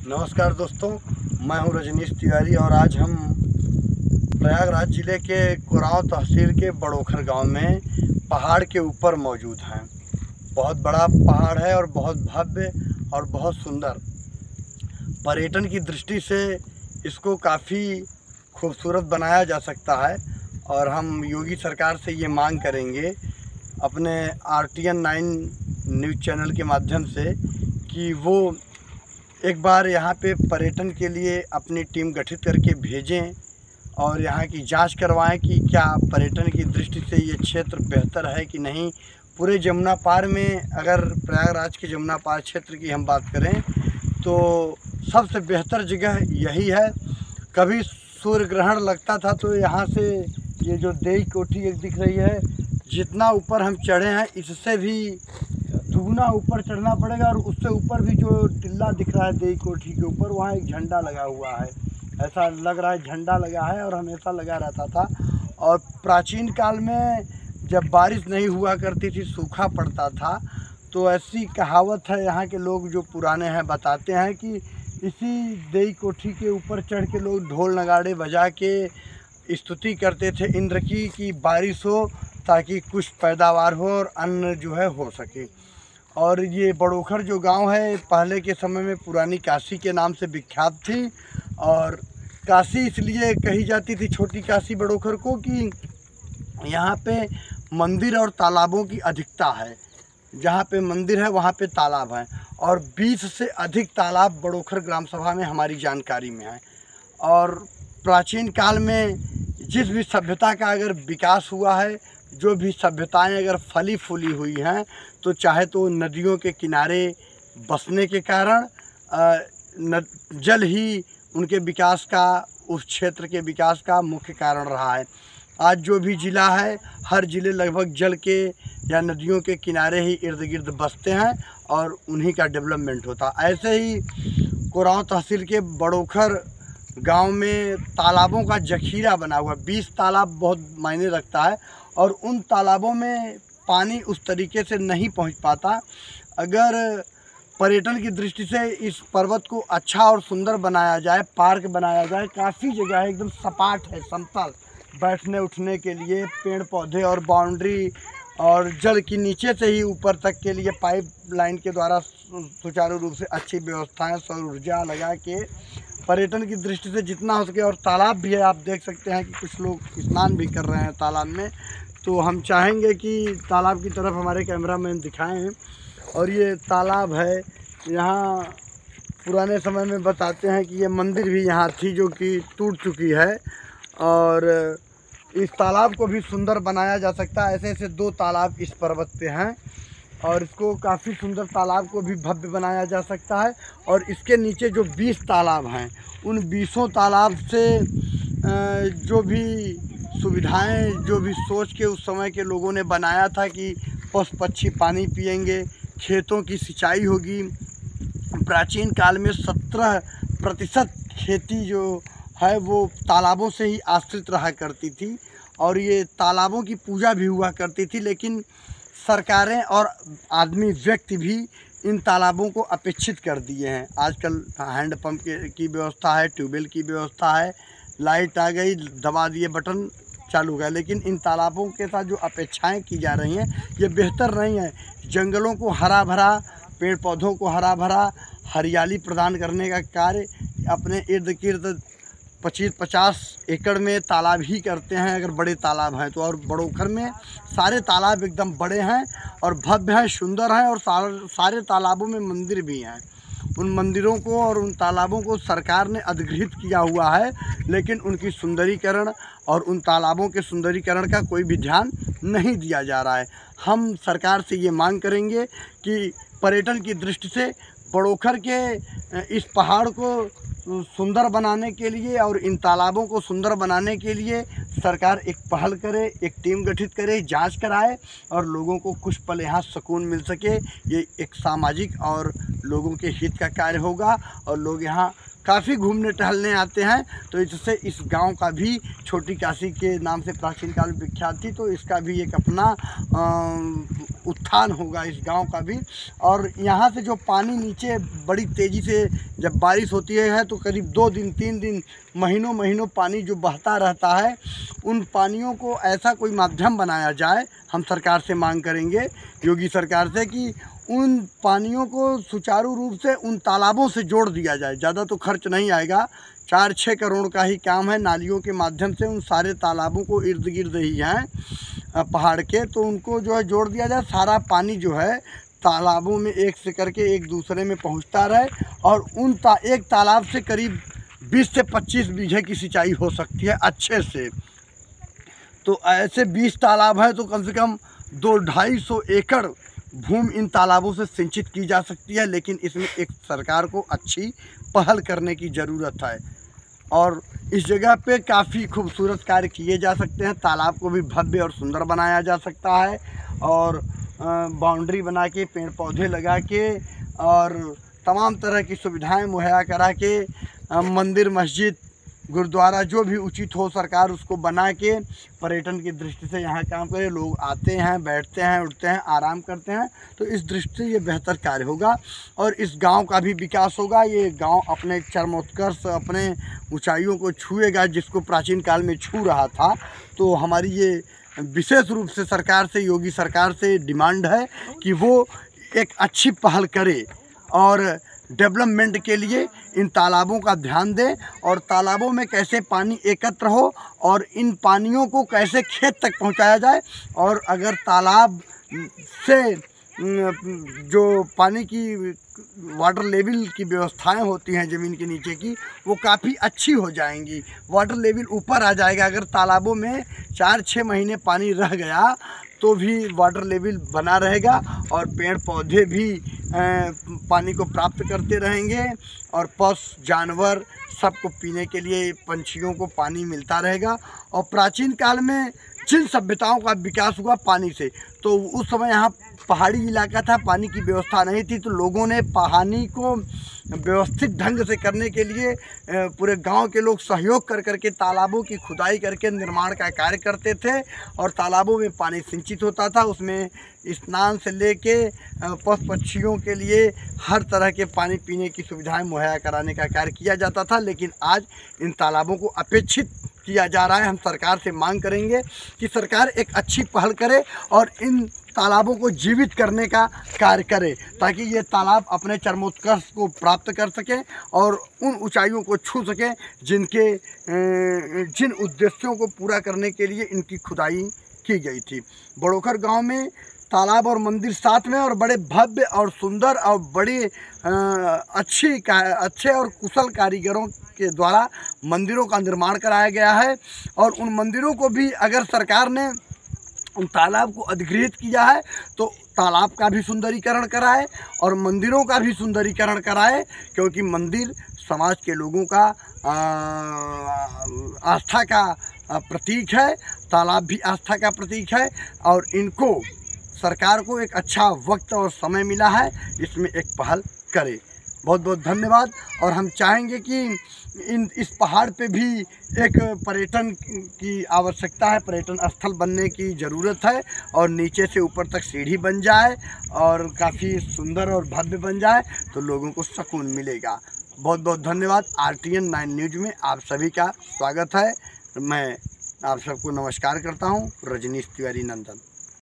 नमस्कार दोस्तों, मैं हूं रजनीश तिवारी और आज हम प्रयागराज ज़िले के कोरांव तहसील के बड़ोखर गांव में पहाड़ के ऊपर मौजूद हैं। बहुत बड़ा पहाड़ है और बहुत भव्य और बहुत सुंदर। पर्यटन की दृष्टि से इसको काफ़ी खूबसूरत बनाया जा सकता है और हम योगी सरकार से ये मांग करेंगे अपने RTN 9 न्यूज़ चैनल के माध्यम से कि वो एक बार यहाँ पे पर्यटन के लिए अपनी टीम गठित करके भेजें और यहाँ की जांच करवाएं कि क्या पर्यटन की दृष्टि से ये क्षेत्र बेहतर है कि नहीं। पूरे जमुना पार में अगर प्रयागराज के जमुना पार क्षेत्र की हम बात करें तो सबसे बेहतर जगह यही है। कभी सूर्य ग्रहण लगता था तो यहाँ से ये जो देई कोठी एक दिख रही है, जितना ऊपर हम चढ़े हैं इससे भी दुगना ऊपर चढ़ना पड़ेगा और उससे ऊपर भी जो टिल्ला दिख रहा है देई कोठी के ऊपर, वहाँ एक झंडा लगा हुआ है। ऐसा लग रहा है झंडा लगा है और हमेशा लगा रहता था। और प्राचीन काल में जब बारिश नहीं हुआ करती थी, सूखा पड़ता था, तो ऐसी कहावत है यहाँ के लोग जो पुराने हैं बताते हैं कि इसी देई कोठी के ऊपर चढ़ के लोग ढोल नगाड़े बजा के स्तुति करते थे इंद्र की कि बारिश हो ताकि कुछ पैदावार हो और अन्न जो है हो सके। और ये बड़ोखर जो गांव है पहले के समय में पुरानी काशी के नाम से विख्यात थी और काशी इसलिए कही जाती थी छोटी काशी बड़ोखर को कि यहाँ पे मंदिर और तालाबों की अधिकता है। जहाँ पे मंदिर है वहाँ पे तालाब है और 20 से अधिक तालाब बड़ोखर ग्राम सभा में हमारी जानकारी में है। और प्राचीन काल में जिस भी सभ्यता का अगर विकास हुआ है, जो भी सभ्यताएं अगर फली फूली हुई हैं, तो चाहे तो नदियों के किनारे बसने के कारण जल ही उनके विकास का, उस क्षेत्र के विकास का मुख्य कारण रहा है। आज जो भी ज़िला है, हर ज़िले लगभग जल के या नदियों के किनारे ही इर्द गिर्द बसते हैं और उन्हीं का डेवलपमेंट होता। ऐसे ही कोरांव तहसील के बड़ोखर गांव में तालाबों का जखीरा बना हुआ, 20 तालाब बहुत मायने रखता है और उन तालाबों में पानी उस तरीके से नहीं पहुंच पाता। अगर पर्यटन की दृष्टि से इस पर्वत को अच्छा और सुंदर बनाया जाए, पार्क बनाया जाए, काफ़ी जगह है, एकदम सपाट है, समतल, बैठने उठने के लिए पेड़ पौधे और बाउंड्री और जल की नीचे से ही ऊपर तक के लिए पाइप लाइन के द्वारा सुचारू रूप से अच्छी व्यवस्थाएं, सौर ऊर्जा लगा के पर्यटन की दृष्टि से जितना हो सके। और तालाब भी है, आप देख सकते हैं कि कुछ लोग स्नान भी कर रहे हैं तालाब में, तो हम चाहेंगे कि तालाब की तरफ हमारे कैमरामैन दिखाएं। और ये तालाब है, यहाँ पुराने समय में बताते हैं कि ये मंदिर भी यहाँ थी जो कि टूट चुकी है और इस तालाब को भी सुंदर बनाया जा सकता है। ऐसे ऐसे 2 तालाब इस पर्वत पे हैं और इसको काफ़ी सुंदर तालाब को भी भव्य बनाया जा सकता है। और इसके नीचे जो 20 तालाब हैं, उन 20 तालाब से जो भी सुविधाएं, जो भी सोच के उस समय के लोगों ने बनाया था कि पशु पक्षी पानी पिएंगे, खेतों की सिंचाई होगी। प्राचीन काल में 70% खेती जो है वो तालाबों से ही आश्रित रहा करती थी और ये तालाबों की पूजा भी हुआ करती थी। लेकिन सरकारें और आदमी व्यक्ति भी इन तालाबों को अपेक्षित कर दिए हैं। आजकल हैंडपम्प की व्यवस्था है, ट्यूबवेल की व्यवस्था है, लाइट आ गई, दबा दिए बटन, चालू हो गया। लेकिन इन तालाबों के साथ जो अपेक्षाएं की जा रही हैं ये बेहतर नहीं है। जंगलों को हरा भरा, पेड़ पौधों को हरा भरा, हरियाली प्रदान करने का कार्य अपने इर्द गिर्द 25-50 एकड़ में तालाब ही करते हैं अगर बड़े तालाब हैं तो। और बड़ोखर में सारे तालाब एकदम बड़े हैं और भव्य हैं, सुंदर हैं और सारे तालाबों में मंदिर भी हैं। उन मंदिरों को और उन तालाबों को सरकार ने अधिग्रहित किया हुआ है, लेकिन उनकी सुंदरीकरण और उन तालाबों के सुंदरीकरण का कोई भी ध्यान नहीं दिया जा रहा है। हम सरकार से ये मांग करेंगे कि पर्यटन की दृष्टि से बड़ोखर के इस पहाड़ को सुंदर बनाने के लिए और इन तालाबों को सुंदर बनाने के लिए सरकार एक पहल करे, एक टीम गठित करे, जांच कराए और लोगों को कुछ पल यहाँ सुकून मिल सके। ये एक सामाजिक और लोगों के हित का कार्य होगा और लोग यहाँ काफ़ी घूमने टहलने आते हैं। तो इससे इस गांव का भी छोटी काशी के नाम से प्राचीन काल में विख्यात थी, तो इसका भी एक अपना उत्थान होगा इस गांव का भी। और यहाँ से जो पानी नीचे बड़ी तेज़ी से जब बारिश होती है तो करीब 2 दिन 3 दिन महीनों महीनों पानी जो बहता रहता है, उन पानियों को ऐसा कोई माध्यम बनाया जाए। हम सरकार से मांग करेंगे, योगी सरकार से, कि उन पानियों को सुचारू रूप से उन तालाबों से जोड़ दिया जाए। ज़्यादा तो खर्च नहीं आएगा, 4-6 करोड़ का ही काम है। नालियों के माध्यम से उन सारे तालाबों को इर्द गिर्द ही हैं पहाड़ के, तो उनको जो है जोड़ दिया जाए। सारा पानी जो है तालाबों में एक से करके एक दूसरे में पहुंचता रहे, और एक तालाब से करीब 20 से 25 बीघे की सिंचाई हो सकती है अच्छे से। तो ऐसे 20 तालाब हैं तो कम से कम 200-250 एकड़ भूमि इन तालाबों से सिंचित की जा सकती है। लेकिन इसमें एक सरकार को अच्छी पहल करने की ज़रूरत है, और इस जगह पे काफ़ी खूबसूरत कार्य किए जा सकते हैं। तालाब को भी भव्य और सुंदर बनाया जा सकता है, और बाउंड्री बना के, पेड़ पौधे लगा के, और तमाम तरह की सुविधाएं मुहैया करा के, मंदिर मस्जिद गुरुद्वारा जो भी उचित हो सरकार उसको बना के पर्यटन की दृष्टि से यहाँ काम करे। लोग आते हैं, बैठते हैं, उठते हैं, आराम करते हैं। तो इस दृष्टि से ये बेहतर कार्य होगा, और इस गांव का भी विकास होगा। ये गांव अपने चरमोत्कर्ष, अपने ऊंचाइयों को छुएगा, जिसको प्राचीन काल में छू रहा था। तो हमारी ये विशेष रूप से सरकार से, योगी सरकार से डिमांड है कि वो एक अच्छी पहल करे और डेवलपमेंट के लिए इन तालाबों का ध्यान दें, और तालाबों में कैसे पानी एकत्र हो और इन पानियों को कैसे खेत तक पहुंचाया जाए। और अगर तालाब से जो पानी की वाटर लेवल की व्यवस्थाएं होती हैं ज़मीन के नीचे की, वो काफ़ी अच्छी हो जाएंगी। वाटर लेवल ऊपर आ जाएगा। अगर तालाबों में 4-6 महीने पानी रह गया तो भी वाटर लेवल बना रहेगा, और पेड़ पौधे भी पानी को प्राप्त करते रहेंगे, और पशु जानवर सबको पीने के लिए, पंछियों को पानी मिलता रहेगा। और प्राचीन काल में जिन सभ्यताओं का विकास हुआ पानी से, तो उस समय यहाँ पहाड़ी इलाका था, पानी की व्यवस्था नहीं थी, तो लोगों ने पानी को व्यवस्थित ढंग से करने के लिए पूरे गांव के लोग सहयोग कर करके तालाबों की खुदाई करके निर्माण का कार्य करते थे, और तालाबों में पानी सिंचित होता था। उसमें स्नान से लेके पशु पक्षियों के लिए हर तरह के पानी पीने की सुविधाएं मुहैया कराने का कार्य किया जाता था। लेकिन आज इन तालाबों को अपेक्षित किया जा रहा है। हम सरकार से मांग करेंगे कि सरकार एक अच्छी पहल करे और इन तालाबों को जीवित करने का कार्य करे, ताकि ये तालाब अपने चरमोत्कर्ष को प्राप्त कर सकें और उन ऊंचाइयों को छू सकें जिन उद्देश्यों को पूरा करने के लिए इनकी खुदाई की गई थी। बड़ोखर गांव में तालाब और मंदिर साथ में, और बड़े भव्य और सुंदर और बड़े अच्छे और कुशल कारीगरों के द्वारा मंदिरों का निर्माण कराया गया है। और उन मंदिरों को भी अगर सरकार ने उन तालाब को अधिग्रहित किया है तो तालाब का भी सुंदरीकरण कराए और मंदिरों का भी सुंदरीकरण कराए, क्योंकि मंदिर समाज के लोगों का आस्था का प्रतीक है, तालाब भी आस्था का प्रतीक है। और इनको सरकार को एक अच्छा वक्त और समय मिला है, इसमें एक पहल करे। बहुत बहुत धन्यवाद। और हम चाहेंगे कि इस पहाड़ पे भी एक पर्यटन की आवश्यकता है, पर्यटन स्थल बनने की ज़रूरत है, और नीचे से ऊपर तक सीढ़ी बन जाए और काफ़ी सुंदर और भव्य बन जाए तो लोगों को सुकून मिलेगा। बहुत बहुत धन्यवाद। RTN 9 न्यूज़ में आप सभी का स्वागत है। मैं आप सबको नमस्कार करता हूँ। रजनीश तिवारी नंदन।